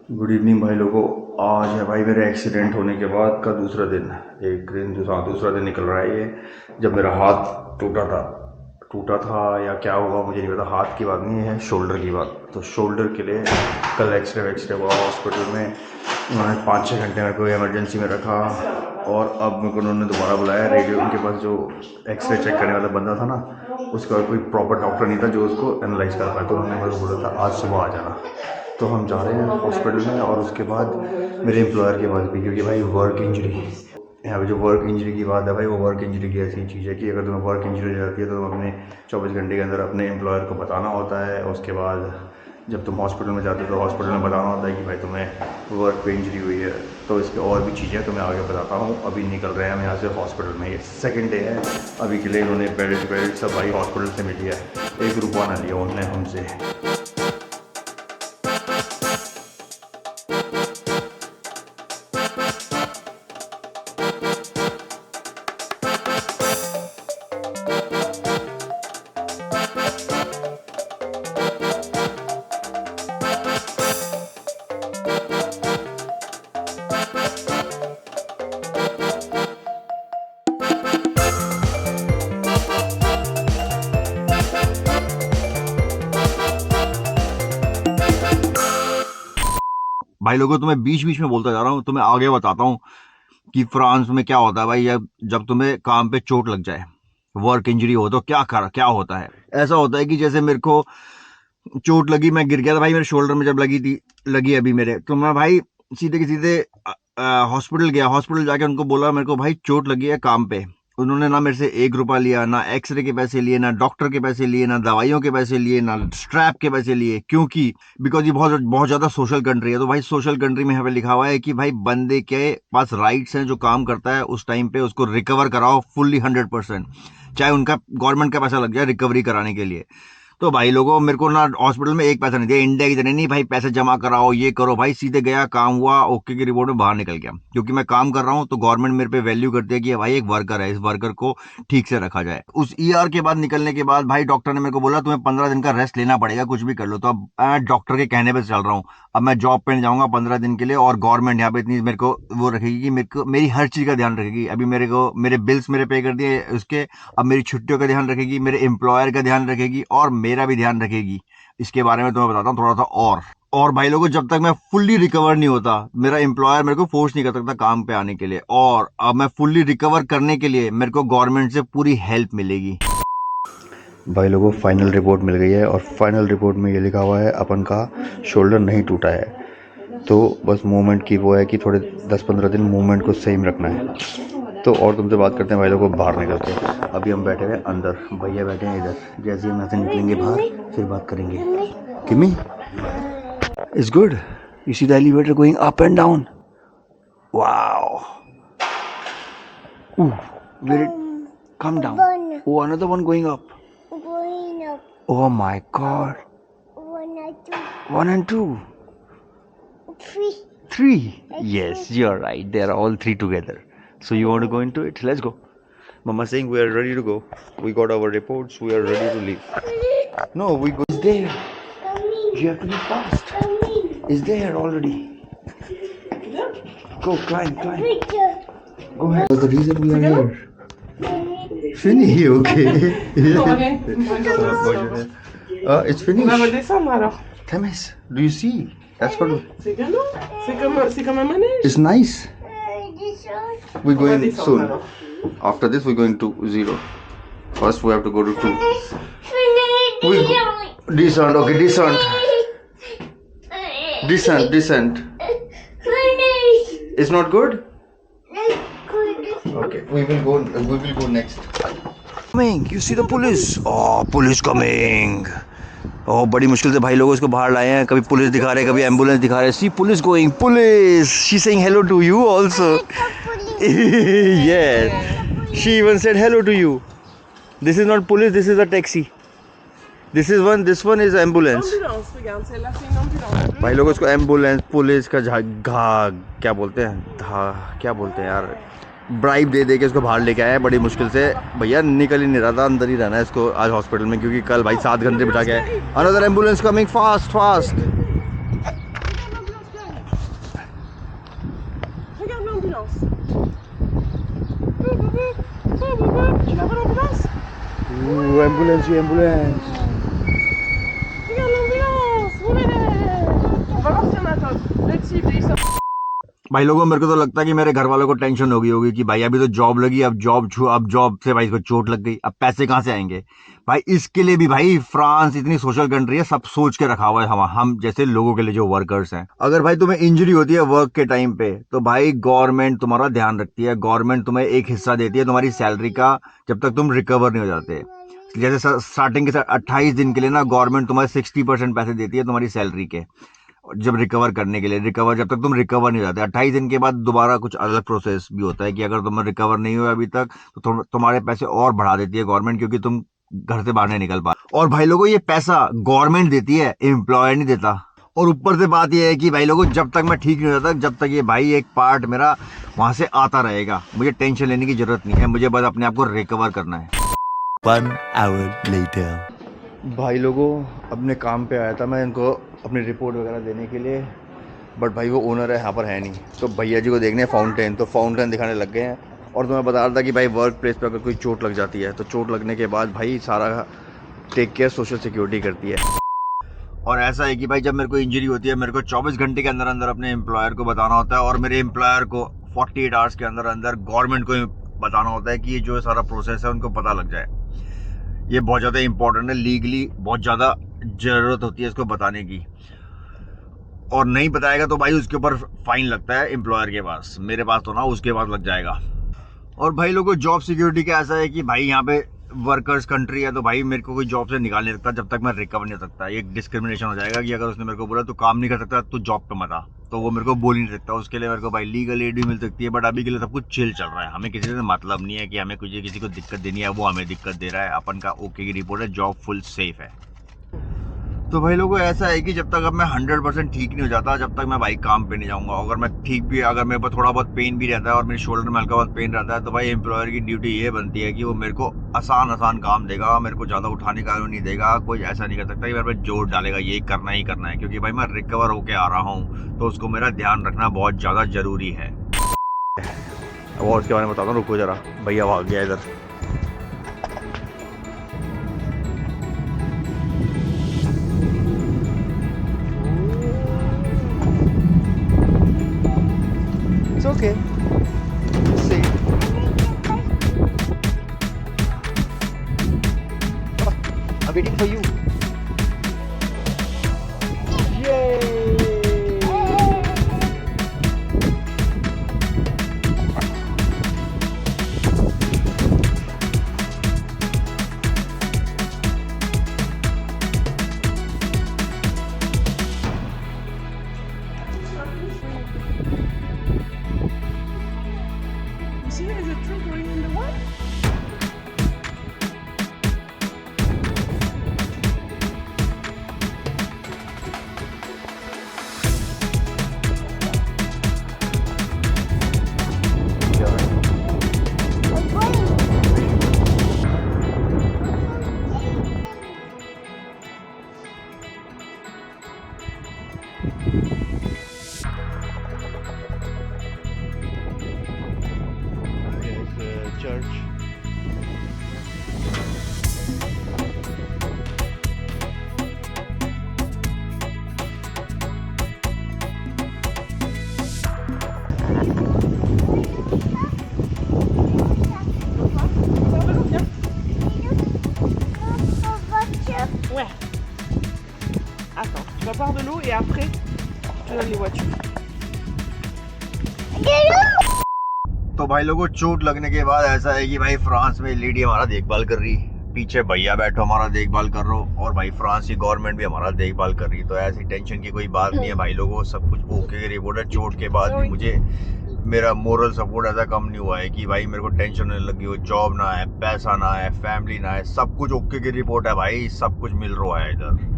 Good evening भाई लोगों। आज है भाई मेरे एक्सीडेंट होने के बाद का दूसरा दिन। एक दिन दूसरा दिन निकल रहा है ये। जब मेरा हाथ टूटा था या क्या हुआ मुझे नहीं पता। हाथ की बात नहीं है, शोल्डर की बात। तो शोल्डर के लिए कल एक्सरे वैक्सरे हुआ हॉस्पिटल में। उन्होंने 5-6 घंटे मेरे को इमरजेंसी में रखा। और अब मेरे को उन्होंने दोबारा बुलाया। रेडियो उनके पास जो एक्सरे चेक करने वाला बंदा था ना, उसका कोई प्रॉपर डॉक्टर नहीं था जो उसको एनालाइज कर पाया। तो उन्होंने मेरे को बोला था आज सुबह आ जाना। तो हम जा रहे हैं हॉस्पिटल में। और उसके बाद मेरे एम्प्लॉयर के पास भी, क्योंकि भाई वर्क इंजरी, यहाँ पे जो वर्क इंजरी की बात है भाई, वो वर्क इंजरी की ऐसी चीज़ है कि अगर तुम्हें वर्क इंजरी हो जाती है तो तुम्हें अपने 24 घंटे के अंदर अपने एम्प्लॉयर को बताना होता है। उसके बाद जब तुम हॉस्पिटल में जाते हो तो हॉस्पिटल में बताना होता है कि भाई तुम्हें वर्क पे इंजरी हुई है। तो इसके और भी चीज़ें तो मैं आगे बताता हूँ। अभी निकल रहे हैं हम यहाँ से हॉस्पिटल में। ये सेकंड डे है। अभी के लिए इन्होंने बेल्ट सब भाई हॉस्पिटल से मिली है। 1 रुपया ना लिया उन्होंने हमसे। भाई लोगों, तुम्हें बीच बीच में बोलता जा रहा हूँ, तुम्हें आगे बताता हूँ कि फ्रांस में क्या होता है भाई। जब तुम्हें काम पे चोट लग जाए, वर्क इंजरी हो, तो क्या होता है। ऐसा होता है कि जैसे मेरे को चोट लगी, मैं गिर गया था भाई। मेरे शोल्डर में जब लगी अभी मेरे, तो मैं भाई सीधे के सीधे हॉस्पिटल गया। हॉस्पिटल जाके उनको बोला मेरे को भाई चोट लगी है काम पे। उन्होंने ना मेरे से 1 रुपया लिया, ना एक्सरे के पैसे लिए, ना डॉक्टर के पैसे लिए, ना दवाइयों के पैसे लिए, ना स्ट्रैप के पैसे लिए। क्योंकि बिकॉज ये बहुत बहुत ज्यादा सोशल कंट्री है। तो भाई सोशल कंट्री में यहाँ पे लिखा हुआ है कि भाई बंदे के पास राइट्स हैं, जो काम करता है उस टाइम पे उसको रिकवर कराओ फुल्ली 100%, चाहे उनका गवर्नमेंट का पैसा लग जाए रिकवरी कराने के लिए। तो भाई लोगों, मेरे को ना हॉस्पिटल में एक पैसा नहीं दिया। इंडिया की तरह नहीं भाई पैसे जमा कराओ ये करो। भाई सीधे गया, काम हुआ, ओके की रिपोर्ट में बाहर निकल गया। क्योंकि मैं काम कर रहा हूँ तो गवर्नमेंट मेरे पे वैल्यू करती है कि भाई एक वर्कर है, इस वर्कर को ठीक से रखा जाए। उस ईआर के बाद निकलने के बाद भाई डॉक्टर ने मेरे को बोला तुम्हें 15 दिन का रेस्ट लेना पड़ेगा, कुछ भी कर लो। तो अब मैं डॉक्टर के कहने पे चल रहा हूँ। अब मैं जॉब पे नहीं जाऊंगा 15 दिन के लिए। और गवर्नमेंट यहाँ पे इतनी मेरे को वो रखेगी कि मेरी हर चीज का ध्यान रखेगी। अभी मेरे को मेरे बिल्स मेरे पे कर दिए उसके। अब मेरी छुट्टियों का ध्यान रखेगी, मेरे एम्प्लॉयर का ध्यान रखेगी, और मेरा भी ध्यान रखेगी। इसके बारे में तुम्हें बताता हूँ थोड़ा सा। और भाई लोगों, जब तक मैं फुल्ली रिकवर नहीं होता, मेरा एम्प्लॉयर मेरे को फोर्स नहीं कर सकता काम पे आने के लिए। और अब मैं फुल्ली रिकवर करने के लिए मेरे को गवर्नमेंट से पूरी हेल्प मिलेगी। भाई लोगों, फाइनल रिपोर्ट मिल गई है। और फाइनल रिपोर्ट में ये लिखा हुआ है अपन का शोल्डर नहीं टूटा है। तो बस मूवमेंट की वो है कि थोड़े 10-15 दिन मूवमेंट को सेम रखना है। तो और तुमसे बात करते हैं भाई लोगों बाहर निकल के। अभी हम बैठे हुए अंदर, भैया बैठे हैं इधर। जैसे ही हम यहाँ से निकलेंगे बाहर फिर बात करेंगे। किमी, it's good. You see the elevator going up and down. Wow. Ooh, will it come down? One. Oh, another one going up. Going up. Oh my god. One and two. 1 and 2. Three. 3. Yes, you're right. They are all 3 together. So you want to go into it? Let's go. Mama saying we are ready to go. We got our reports. We are ready to leave. No, we go. It's there. Coming. You have to be fast. Coming. It's there already. Go, climb. Picture. Go ahead. That's the reason we are here. Finny, okay. It's finished. On va redescendre alors. Thames, do you see? That's what. C'est canon. C'est comme un manège. It's nice. This one. We're On va going descendre soon. alors. After this, we're going to 0. First, we have to go to 2. Finish. We descent. Okay, descent. Descent. Finish. It's not good. Good. Okay, we will go next. Coming. You see the police? Oh, police coming. Oh, बड़ी मुश्किल से भाई लोगों इसको बाहर लाए हैं। कभी पुलिस दिखा रहे, कभी एम्बुलेंस दिखा रहे। See police going. Police. She's saying hello to you also. Yes. She even said hello to you. This is not police. This is a taxi. This one is ambulance. Ambulance, regarde, celle-là c'est une ambulance. भाई लोगों इसको ambulance, police का क्या बोलते हैं, क्या बोलते हैं यार, ब्राइब दे के इसको बाहर लेके आया है बड़ी मुश्किल से। भैया निकल ही नहीं रहा था, अंदर ही रहना है इसको आज हॉस्पिटल में। क्योंकि कल भाई 7 घंटे बिठा के आए। Another ambulance coming fast. l'ambulance. Tu l'appelles l'ambulance? Ambulance ambulance. Regarde l'ambulance! Ouais! On va voir s'il y en a d'autres. Let's see if they stop. भाई लोगों, मेरे को तो लगता है कि मेरे घर वालों को टेंशन हो गई होगी कि भाई अभी तो जॉब लगी, अब जॉब से भाई इसको चोट लग गई, अब पैसे कहां से आएंगे। भाई इसके लिए भी भाई फ्रांस इतनी सोशल कंट्री है, सब सोच के रखा हुआ है हम जैसे लोगों के लिए जो वर्कर्स हैं। अगर भाई तुम्हें इंजरी होती है वर्क के टाइम पे तो भाई गवर्नमेंट तुम्हारा ध्यान रखती है, गवर्नमेंट तुम्हें एक हिस्सा देती है तुम्हारी सैलरी का, जब तक तुम रिकवर नहीं हो जाते। जैसे स्टार्टिंग के 28 दिन के लिए ना गवर्नमेंट तुम्हारे 60% पैसे देती है तुम्हारी सैलरी के, जब रिकवर करने के लिए, जब तक तुम रिकवर नहीं हो जाते। 28 दिन के बाद दोबारा कुछ अलग प्रोसेस भी होता है कि अगर तुम रिकवर नहीं हुए अभी तक तो तुम्हारे पैसे और बढ़ा देती है गवर्नमेंट, क्योंकि तुम घर से बाहर नहीं निकल पा। और भाई लोगों, ये पैसा गवर्नमेंट देती है, एम्प्लॉयर नहीं देता। और ऊपर से बात यह है कि भाई लोगों, जब तक मैं ठीक नहीं हो जाता, जब तक ये भाई एक पार्ट मेरा वहां से आता रहेगा, मुझे टेंशन लेने की जरूरत नहीं है, मुझे बस अपने आप को रिकवर करना है। 1 hour later. भाई लोगों, अपने काम पे आया था मैं इनको अपनी रिपोर्ट वगैरह देने के लिए, बट भाई वो ओनर है यहाँ पर है नहीं, तो भैया जी को देखने फाउंटेन, तो फाउंटेन दिखाने लग गए हैं। और तो मैं बता रहा था कि भाई वर्क प्लेस पे अगर कोई चोट लग जाती है तो चोट लगने के बाद भाई सारा टेक केयर सोशल सिक्योरिटी करती है। और ऐसा है कि भाई जब मेरे को इंजरी होती है, मेरे को 24 घंटे के अंदर अंदर अपने एम्प्लॉयर को बताना होता है, और मेरे एम्प्लॉयर को 48 आवर्स के अंदर अंदर गवर्नमेंट को बताना होता है कि ये जो सारा प्रोसेस है उनको पता लग जाए। ये बहुत ज़्यादा इंपॉर्टेंट है, लीगली बहुत ज़्यादा ज़रूरत होती है इसको बताने की, और नहीं बताएगा तो भाई उसके ऊपर फाइन लगता है एम्प्लॉयर के पास, मेरे पास तो ना, उसके पास लग जाएगा। और भाई लोगों, जॉब सिक्योरिटी का ऐसा है कि भाई यहाँ पे वर्कर्स कंट्री है, तो भाई मेरे को कोई जॉब से निकाल नहीं सकता जब तक मैं रिकवर नहीं हो सकता। एक डिस्क्रिमिनेशन हो जाएगा कि अगर उसने मेरे को बोला तो काम नहीं कर सकता तो जॉब पे मत आ, तो वो मेरे को बोल ही नहीं सकता। उसके लिए मेरे को भाई लीगल एड भी मिल सकती है, बट अभी के लिए सब कुछ चिल चल रहा है, हमें किसी से मतलब नहीं है कि हमें किसी को दिक्कत देनी है, वो हमें दिक्कत दे रहा है। अपन का ओके की रिपोर्ट है, जॉब फुल सेफ है। तो भाई लोगों, ऐसा है कि जब तक अब मैं 100% ठीक नहीं हो जाता, जब तक मैं भाई काम पे नहीं जाऊंगा। अगर मैं ठीक भी, अगर मेरे पर थोड़ा बहुत पेन भी रहता है और मेरे शोल्डर में हल्का बहुत पेन रहता है, तो भाई एम्प्लॉयर की ड्यूटी ये बनती है कि वो मेरे को आसान काम देगा, मेरे को ज़्यादा उठाने का नहीं देगा। कोई ऐसा नहीं कर सकता कि मेरे पे जोर डालेगा ये करना ही करना है, क्योंकि भाई मैं रिकवर होके आ रहा हूँ, तो उसको मेरा ध्यान रखना बहुत ज़्यादा जरूरी है। अब और उसके बारे में बताता हूँ, रुको जरा, भैया भाग गया इधर। It's okay. See. I'm waiting for you. You see, there's a tree going in the what? Church. Ouais. Attends, tu vas boire de l'eau et après, tu donnes les voitures. तो भाई लोगों, चोट लगने के बाद ऐसा है कि भाई फ्रांस में लेडी हमारा देखभाल कर रही, पीछे भैया बैठो हमारा देखभाल कर रहे हो, और भाई फ्रांस की गवर्नमेंट भी हमारा देखभाल कर रही, तो ऐसी टेंशन की कोई बात नहीं है भाई लोगों, सब कुछ ओके की रिपोर्ट है। चोट के बाद भी मुझे मेरा मोरल सपोर्ट ऐसा कम नहीं हुआ है कि भाई मेरे को टेंशन नहीं लगी हो, जॉब ना है, पैसा ना है, फैमिली ना है, सब कुछ ओके की रिपोर्ट है भाई, सब कुछ मिल रहा है इधर।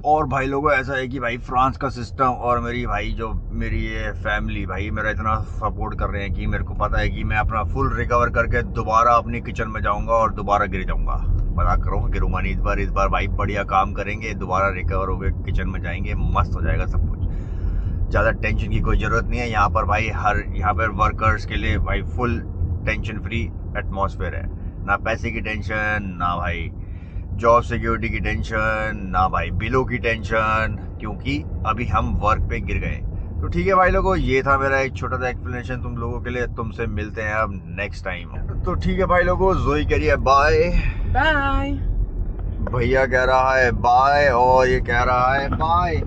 और भाई लोगों, ऐसा है कि भाई फ्रांस का सिस्टम और मेरी भाई जो मेरी ये फैमिली भाई मेरा इतना सपोर्ट कर रहे हैं कि मेरे को पता है कि मैं अपना फुल रिकवर करके दोबारा अपनी किचन में जाऊंगा और दोबारा गिर जाऊंगा। मजाक करो, गिरूंगा नहीं इस बार भाई बढ़िया काम करेंगे, दोबारा रिकवर होकर किचन में जाएंगे, मस्त हो जाएगा सब कुछ। ज़्यादा टेंशन की कोई ज़रूरत नहीं है यहाँ पर भाई। यहाँ पर वर्कर्स के लिए भाई फुल टेंशन फ्री एटमॉस्फेयर है। ना पैसे की टेंशन, ना भाई जॉब सिक्योरिटी की टेंशन, ना भाई बिलों की टेंशन, क्योंकि अभी हम वर्क पे गिर गए। तो ठीक है भाई लोगों, ये था मेरा एक छोटा सा एक्सप्लेनेशन तुम लोगों के लिए। तुमसे मिलते हैं अब नेक्स्ट टाइम। तो ठीक है भाई लोगों, जोई कह रही है बाय, बाय। भैया कह रहा है बाय, और ये कह रहा है बाय।